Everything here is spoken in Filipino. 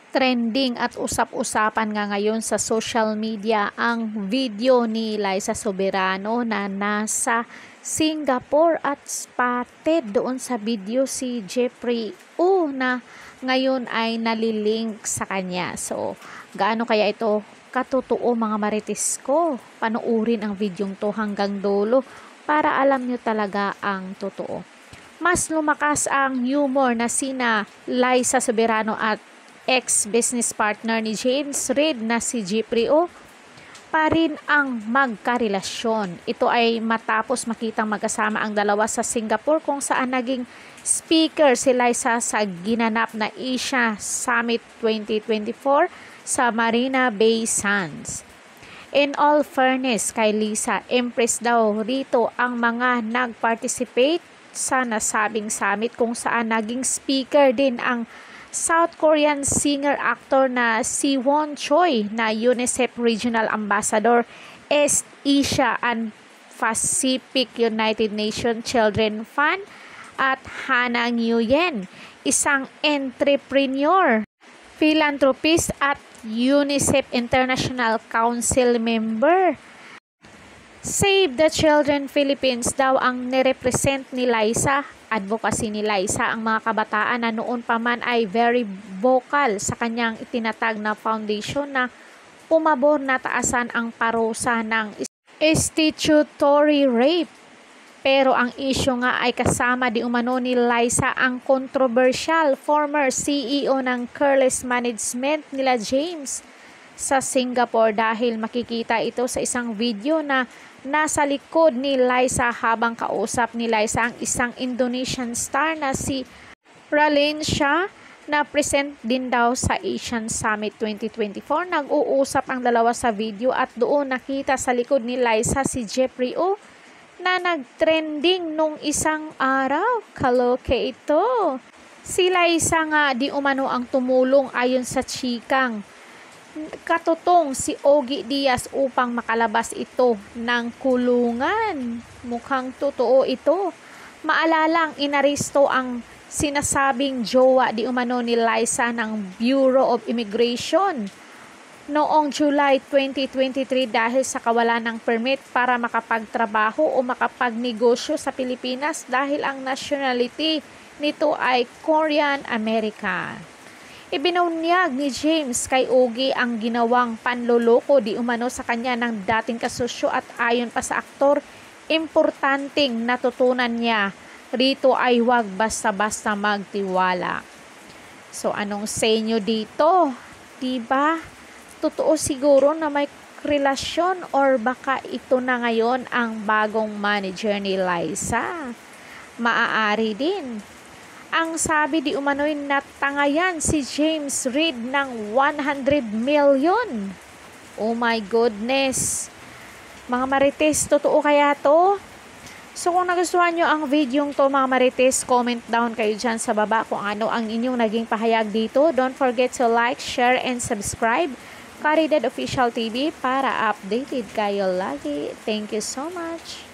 Trending at usap-usapan nga ngayon sa social media ang video ni Liza Soberano na nasa Singapore at spotted doon sa video si Jeffrey O na ngayon ay nalilink sa kanya. So, gaano kaya ito katotoo mga marites ko? Panuurin ang videong to hanggang dulo para alam nyo talaga ang totoo. Mas lumakas ang humor na sina Liza Soberano at ex-business partner ni James Reid na si Jeffrey O pa rin ang magkarelasyon. Ito ay matapos makitang magkasama ang dalawa sa Singapore kung saan naging speaker si Liza sa ginanap na Asia Summit 2024 sa Marina Bay Sands. In all fairness kay Liza, impress daw rito ang mga nag-participate sa nasabing summit kung saan naging speaker din ang South Korean singer-actor na si Won Choi na UNICEF Regional Ambassador East Asia and Pacific United Nations Children Fund at Hana Nguyen, isang entrepreneur, philanthropist at UNICEF International Council member. Save the Children Philippines daw ang nirepresent ni Liza. Advocacy ni Liza ang mga kabataan na noon pa man ay very vocal sa kanyang itinatag na foundation na pumabor na taasan ang parusa ng statutory rape. Pero ang issue nga ay kasama di umano ni Liza ang controversial former CEO ng Careless Management nila James sa Singapore dahil makikita ito sa isang video na nasa likod ni Liza habang kausap ni Liza ang isang Indonesian star na si Ralencia na present din daw sa Asian Summit 2024. Nag-uusap ang dalawa sa video at doon nakita sa likod ni Liza si Jeffrey O na nag-trending nung isang araw. Kaloke ito. Si Liza nga di umano ang tumulong ayon sa chikang katutong si Ogie Diaz upang makalabas ito ng kulungan. Mukhang totoo ito. Maalalang inaresto ang sinasabing jowa di umano ni Liza ng Bureau of Immigration noong July 2023 dahil sa kawalan ng permit para makapagtrabaho o makapagnegosyo sa Pilipinas dahil ang nationality nito ay Korean American. Ibinunyag ni James kay Ogie ang ginawang panloloko di umano sa kanya ng dating kasosyo at ayon pa sa aktor, importanteng natutunan niya rito ay huwag basta-basta magtiwala. So anong say nyo dito? Diba? Totoo siguro na may relasyon or baka ito na ngayon ang bagong manager ni Liza? Maaari din. Ang sabi di umano'y natangayan si James Reid ng 100 million. Oh my goodness. Mga marites, totoo kaya to? So kung nagustuhan nyo ang videong to mga marites, comment down kayo dyan sa baba kung ano ang inyong naging pahayag dito. Don't forget to like, share, and subscribe Caridad Official TV para updated kayo lagi. Thank you so much.